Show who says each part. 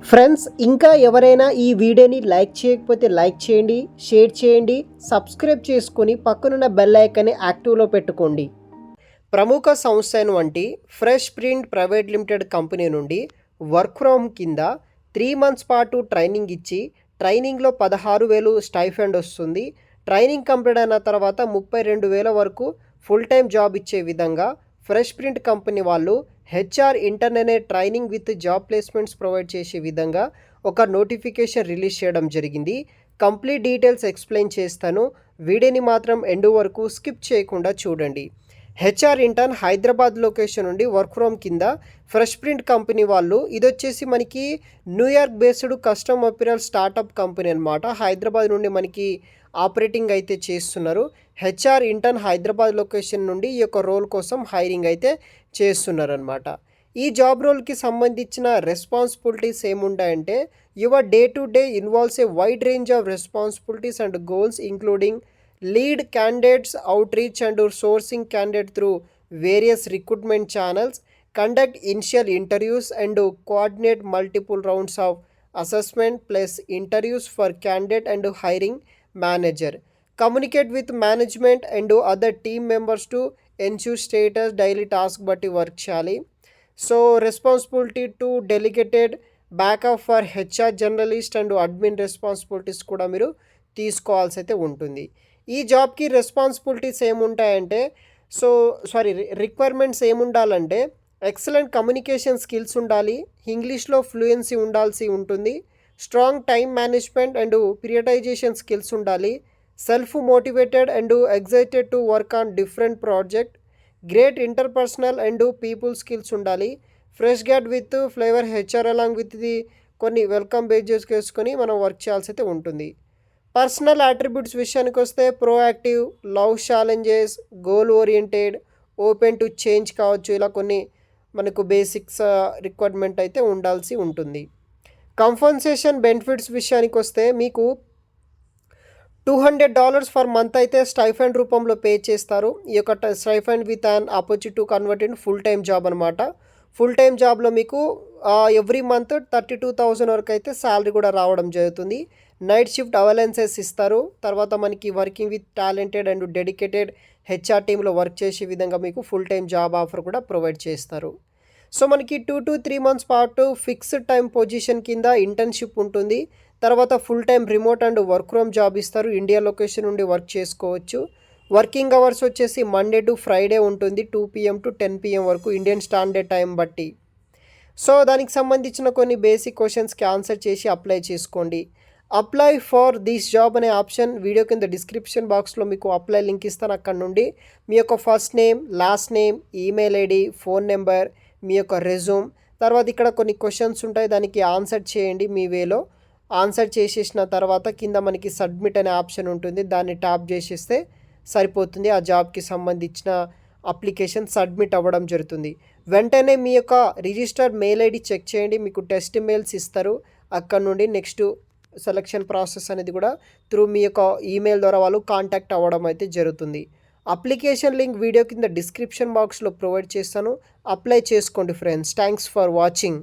Speaker 1: Friends ఇంకా ఎవరైనా ఈ వీడియోని లైక్ చేయకపోతే లైక్ చేయండి, షేర్ చేయండి, సబ్స్క్రైబ్ చేసుకొని పక్కనున్న బెల్ ఐకాన్ని యాక్టివ్లో పెట్టుకోండి. ప్రముఖ సంస్థ అయినటువంటి fresh print private limited company నుండి వర్క్ ఫ్రమ్ కింద 3 మంత్స్ పాటు ట్రైనింగ్ ఇచ్చి ట్రైనింగ్లో 16,000 స్టైఫండ్ వస్తుంది. ట్రైనింగ్ కంప్లీట్ అయిన తర్వాత 32,000 వరకు ఫుల్ టైం జాబ్ ఇచ్చే విధంగా ఫ్రెష్ ప్రింట్ కంపెనీ వాళ్ళు హెచ్ఆర్ ఇంటర్న్ అనే training with job placements provide చేసే విధంగా ఒక నోటిఫికేషన్ రిలీజ్ చేయడం జరిగింది. కంప్లీట్ డీటెయిల్స్ ఎక్స్ప్లెయిన్ చేస్తాను. వీడియోని మాత్రం ఎండ్ వరకు స్కిప్ చేయకుండా చూడండి. హెచ్ఆర్ ఇంటర్న్ హైదరాబాద్ లొకేషన్ నుండి వర్క్ ఫ్రమ్ కింద ఫ్రెష్ ప్రింట్ కంపెనీ వాళ్ళు ఇది వచ్చేసి మనకి New York based custom apparel startup company అనమాట. హైదరాబాద్ నుండి మనకి ఆపరేటింగ్ అయితే చేస్తున్నారు. హెచ్ఆర్ ఇంటర్న్ హైదరాబాద్ లొకేషన్ నుండి ఈ యొక్క రోల్ కోసం హైరింగ్ అయితే చేస్తున్నారనమాట. ఈ జాబ్ రోల్కి సంబంధించిన రెస్పాన్సిబిలిటీస్ ఏముంటాయంటే your day to day involves a wide range of responsibilities and goals including lead candidates outreach and sourcing candidate through various recruitment channels, conduct initial interviews and coordinate multiple rounds of assessment plus interviews for candidate and hiring manager, communicate with management and other team members to ensure status daily task batti work chali. So responsibility to delegated backup for HR journalist and admin responsibilities కూడా మీరు తీసుకోవాల్సి అయితే ఉంటుంది. ఈ జాబ్కి responsibilities ఏముంటాయంటే requirements ఏముండాలంటే excellent communication skills ఉండాలి, ఇంగ్లీష్లో ఫ్లూయెన్సీ ఉండాల్సి ఉంటుంది, strong time management and prioritization skills ఉండాలి, self motivated and excited to work on different project, great interpersonal and people skills ఉండాలి, fresh grad with flavour HR along with the కొన్ని welcome pages వేసుకొని మనం work చేయాల్సి అయితే ఉంటుంది. Personal attributes విషయానికి వస్తే proactive, love challenges, goal oriented, open to change కావచ్చు. ఇలా కొన్ని మనకు బేసిక్స్ రిక్వైర్మెంట్ అయితే ఉండాల్సి ఉంటుంది. కంపన్సేషన్ బెనిఫిట్స్ విషయానికి వస్తే మీకు $200 ఫర్ మంత్ అయితే స్టైఫండ్ రూపంలో పే చేస్తారు. ఈ యొక్క stipend with an opportunity to convert in full time job అనమాట. ఫుల్ టైం జాబ్లో మీకు ఎవ్రీ మంత్ 32,000 వరకు అయితే శాలరీ కూడా రావడం జరుగుతుంది. నైట్ షిఫ్ట్ అవలెన్సెస్ ఇస్తారు. తర్వాత మనకి working with talented and dedicated HR టీంలో వర్క్ చేసే విధంగా మీకు ఫుల్ టైం జాబ్ ఆఫర్ కూడా ప్రొవైడ్ చేస్తారు. సో మనకి 2 to 3 మంత్స్ పాటు ఫిక్స్డ్ టైం పొజిషన్ కింద ఇంటర్న్షిప్ ఉంటుంది. తర్వాత full time remote and work from job ఇస్తారు. ఇండియా లొకేషన్ నుండి వర్క్ చేసుకోవచ్చు. వర్కింగ్ అవర్స్ వచ్చేసి మండే టు ఫ్రైడే ఉంటుంది, 2 PM to 10 PM వరకు ఇండియన్ స్టాండర్డ్ టైం బట్టి. సో దానికి సంబంధించిన కొన్ని బేసిక్ క్వశ్చన్స్కి ఆన్సర్ చేసి అప్లై చేసుకోండి. అప్లై ఫర్ దిస్ జాబ్ అనే ఆప్షన్ వీడియో కింద డిస్క్రిప్షన్ బాక్స్లో మీకు అప్లై లింక్ ఇస్తాను. అక్కడ నుండి మీ యొక్క first name, last name, email ID, phone number, మీ యొక్క రెజ్యూమ్, తర్వాత ఇక్కడ కొన్ని క్వశ్చన్స్ ఉంటాయి, దానికి ఆన్సర్ చేయండి మీ వేలో. ఆన్సర్ చేసేసిన తర్వాత కింద మనకి సబ్మిట్ అనే ఆప్షన్ ఉంటుంది, దాన్ని ట్యాప్ చేసేస్తే సరిపోతుంది. ఆ జాబ్కి సంబంధించిన అప్లికేషన్ సబ్మిట్ అవ్వడం జరుగుతుంది. వెంటనే మీ యొక్క రిజిస్టర్డ్ మెయిల్ ఐడి చెక్ చేయండి, మీకు టెస్ట్ మెయిల్స్ ఇస్తారు. అక్కడ నుండి నెక్స్ట్ సెలక్షన్ ప్రాసెస్ అనేది కూడా త్రూ మీ యొక్క ఈమెయిల్ ద్వారా వాళ్ళు కాంటాక్ట్ అవ్వడం అయితే జరుగుతుంది. అప్లికేషన్ లింక్ వీడియో కింద డిస్క్రిప్షన్ బాక్స్లో ప్రొవైడ్ చేస్తాను. అప్లై చేసుకోండి ఫ్రెండ్స్. Thanks for watching.